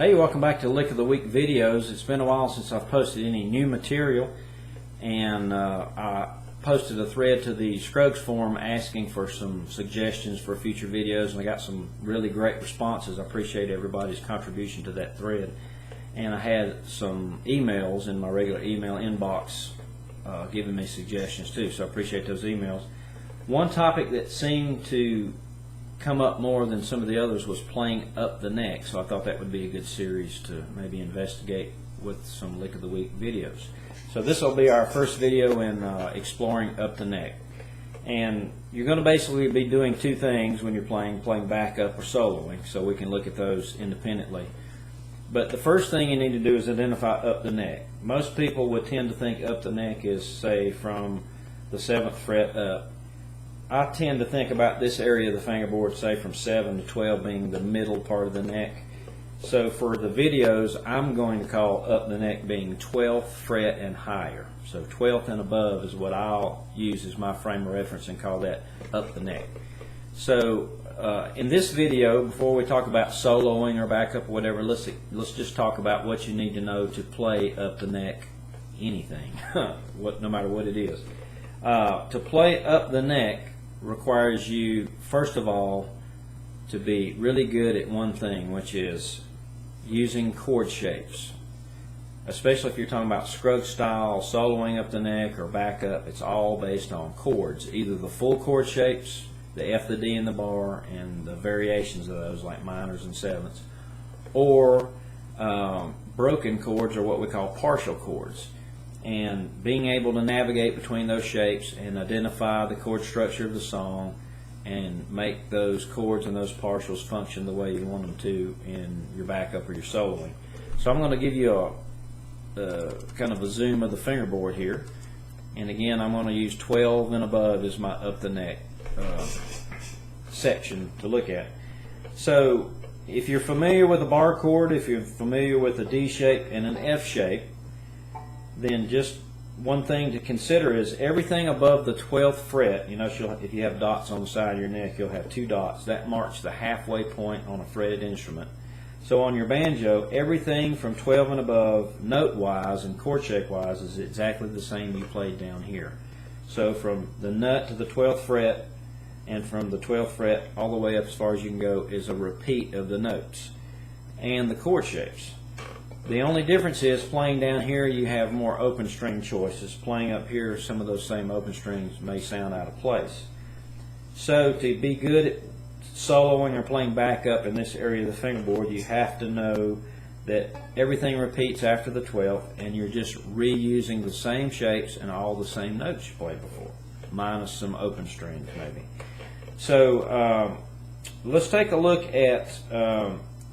Hey, welcome back to Lick of the Week videos. It's been a while since I've posted any new material, and I posted a thread to the Scruggs forum asking for some suggestions for future videos, and I got some really great responses. I appreciate everybody's contribution to that thread. And I had some emails in my regular email inbox giving me suggestions too, so I appreciate those emails. One topic that seemed to come up more than some of the others was playing up the neck, so I thought that would be a good series to maybe investigate with some Lick of the Week videos. So this will be our first video in exploring up the neck, and you're going to basically be doing two things when you're playing backup or soloing, so we can look at those independently. But the first thing you need to do is identify up the neck. Most people would tend to think up the neck is, say, from the 7th fret up. I tend to think about this area of the fingerboard, say from 7 to 12, being the middle part of the neck. So for the videos, I'm going to call up the neck being 12th fret and higher. So 12th and above is what I'll use as my frame of reference and call that up the neck. So in this video, before we talk about soloing or backup or whatever, let's just talk about what you need to know to play up the neck anything, no matter what it is. To play up the neck requires you, first of all, to be really good at one thing, which is using chord shapes. Especially if you're talking about Scruggs style, soloing up the neck, or backup, it's all based on chords. Either the full chord shapes, the F, the D, and the bar, and the variations of those like minors and sevenths, or broken chords, or what we call partial chords. And being able to navigate between those shapes and identify the chord structure of the song and make those chords and those partials function the way you want them to in your backup or your soloing. So I'm going to give you a kind of a zoom of the fingerboard here, and again I'm going to use 12 and above as my up the neck section to look at. So if you're familiar with a bar chord, if you're familiar with a D shape and an F shape, then just one thing to consider is everything above the 12th fret. You know, if you have dots on the side of your neck, you'll have two dots. That marks the halfway point on a fretted instrument. So on your banjo, everything from 12 and above, note-wise and chord shape-wise, is exactly the same you played down here. So from the nut to the 12th fret, and from the 12th fret all the way up as far as you can go, is a repeat of the notes and the chord shapes. The only difference is playing down here you have more open string choices. Playing up here, some of those same open strings may sound out of place. So to be good at soloing or playing backup in this area of the fingerboard, you have to know that everything repeats after the 12th, and you're just reusing the same shapes and all the same notes you played before, minus some open strings maybe. So let's take a look at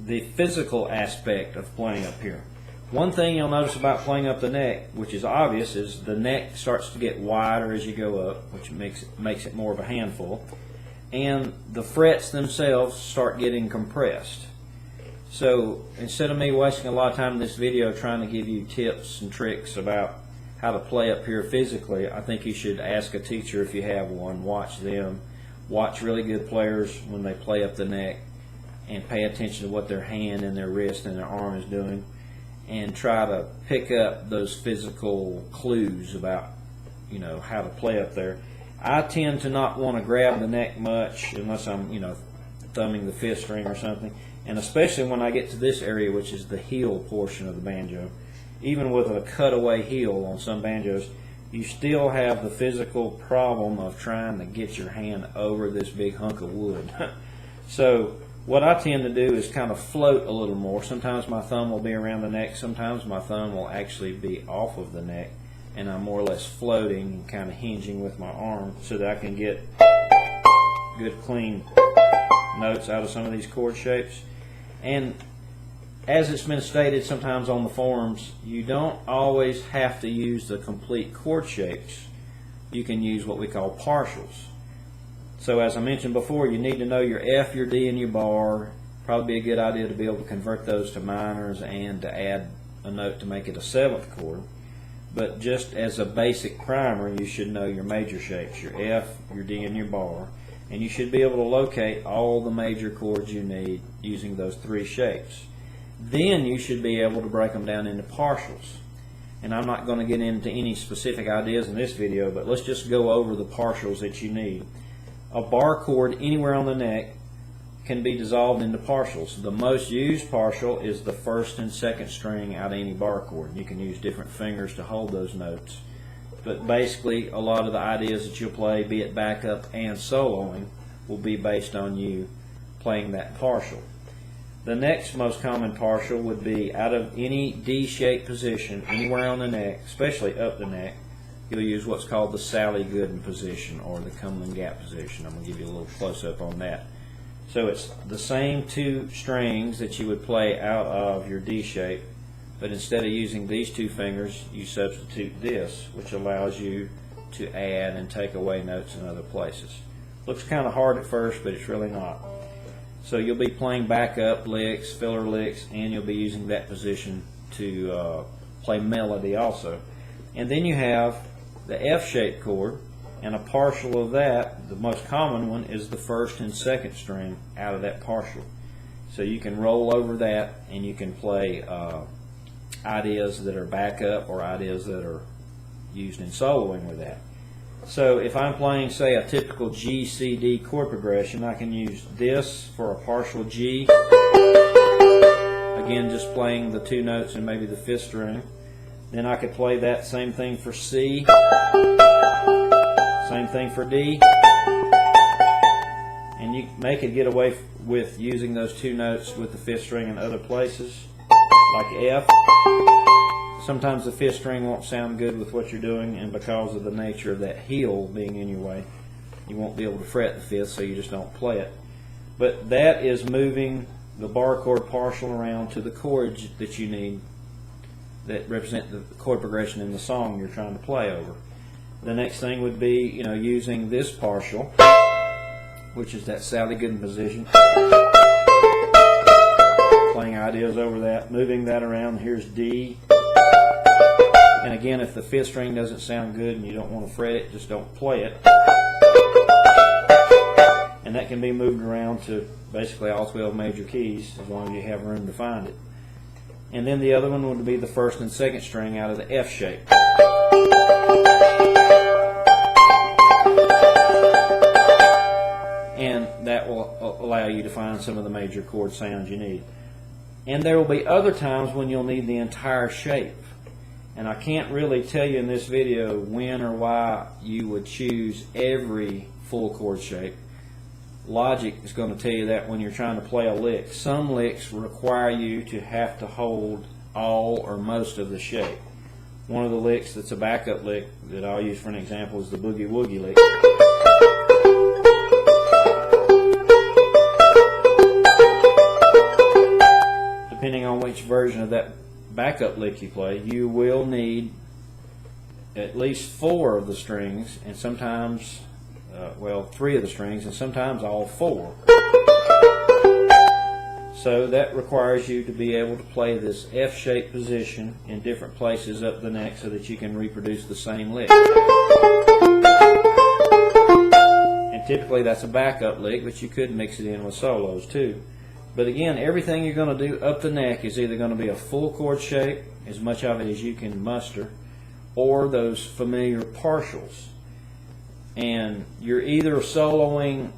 the physical aspect of playing up here. One thing you'll notice about playing up the neck, which is obvious, is the neck starts to get wider as you go up, which makes it more of a handful, and the frets themselves start getting compressed. So instead of me wasting a lot of time in this video trying to give you tips and tricks about how to play up here physically, I think you should ask a teacher if you have one. Watch them. Watch really good players when they play up the neck, and pay attention to what their hand and their wrist and their arm is doing, and try to pick up those physical clues about, you know, how to play up there. I tend to not want to grab the neck much unless I'm, you know, thumbing the fifth string or something, and especially when I get to this area, which is the heel portion of the banjo. Even with a cutaway heel on some banjos, you still have the physical problem of trying to get your hand over this big hunk of wood. So what I tend to do is kind of float a little more. Sometimes my thumb will be around the neck, sometimes my thumb will actually be off of the neck, and I'm more or less floating and kind of hinging with my arm so that I can get good clean notes out of some of these chord shapes. And as it's been stated sometimes on the forums, you don't always have to use the complete chord shapes. You can use what we call partials. So as I mentioned before, you need to know your F, your D, and your bar. Probably be a good idea to be able to convert those to minors and to add a note to make it a 7th chord. But just as a basic primer, you should know your major shapes, your F, your D, and your bar. And you should be able to locate all the major chords you need using those three shapes. then you should be able to break them down into partials. And I'm not going to get into any specific ideas in this video, but let's just go over the partials that you need. A bar chord anywhere on the neck can be dissolved into partials. The most used partial is the first and second string out of any bar chord. You can use different fingers to hold those notes. But basically, a lot of the ideas that you'll play, be it backup and soloing, will be based on you playing that partial. The next most common partial would be out of any D-shaped position, anywhere on the neck, especially up the neck, you'll use what's called the Sally Gooden position or the Cumberland Gap position. I'm going to give you a little close-up on that. So it's the same two strings that you would play out of your D shape, but instead of using these two fingers, you substitute this, which allows you to add and take away notes in other places. Looks kind of hard at first, but it's really not. So you'll be playing backup licks, filler licks, and you'll be using that position to play melody also. And then you have the F-shaped chord, and a partial of that, the most common one, is the first and second string out of that partial. So you can roll over that and you can play ideas that are backup or ideas that are used in soloing with that. So if I'm playing, say, a typical G, C, D chord progression, I can use this for a partial G. Again, just playing the two notes and maybe the fifth string. Then I could play that same thing for C, same thing for D. And you may could get away with using those two notes with the fifth string in other places, like F. Sometimes the fifth string won't sound good with what you're doing, and because of the nature of that heel being in your way, you won't be able to fret the fifth, so you just don't play it. But that is moving the bar chord partial around to the chords that you need that represent the chord progression in the song you're trying to play over. The next thing would be, using this partial, which is that Sally Gooden position. Playing ideas over that, moving that around. Here's D. And again, if the fifth string doesn't sound good and you don't want to fret it, just don't play it. And that can be moved around to basically all 12 major keys as long as you have room to find it. And then the other one would be the first and second string out of the F shape. And that will allow you to find some of the major chord sounds you need. And there will be other times when you'll need the entire shape. And I can't really tell you in this video when or why you would choose every full chord shape. Logic is going to tell you that when you're trying to play a lick. Some licks require you to have to hold all or most of the shape. One of the licks that's a backup lick that I'll use for an example is the boogie woogie lick. Depending on which version of that backup lick you play, you will need at least 4 of the strings, and sometimes, 3 of the strings, and sometimes all 4. So that requires you to be able to play this F-shaped position in different places up the neck so that you can reproduce the same lick. And typically that's a backup lick, but you could mix it in with solos too. But again, everything you're going to do up the neck is either going to be a full chord shape, as much of it as you can muster, or those familiar partials. And you're either soloing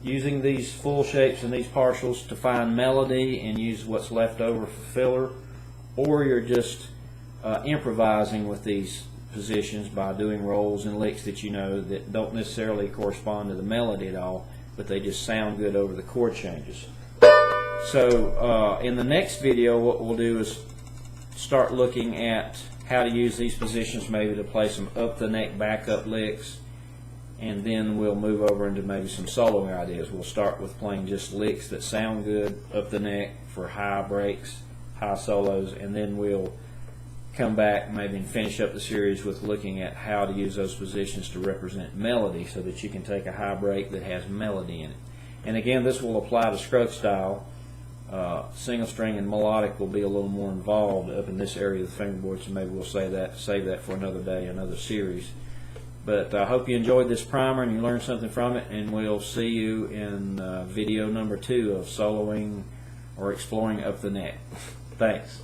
using these full shapes and these partials to find melody and use what's left over for filler, or you're just improvising with these positions by doing rolls and licks that you know that don't necessarily correspond to the melody at all, but they just sound good over the chord changes. So in the next video, what we'll do is start looking at how to use these positions, maybe to play some up the neck backup licks, and then we'll move over into maybe some soloing ideas. We'll start with playing just licks that sound good up the neck for high breaks, high solos, and then we'll come back maybe and finish up the series with looking at how to use those positions to represent melody so that you can take a high break that has melody in it. And again, this will apply to stroke style. Single string and melodic will be a little more involved up in this area of the fingerboard, so maybe we'll save that for another day, another series. But I hope you enjoyed this primer and you learned something from it, and we'll see you in video number 2 of soloing or exploring up the neck. Thanks.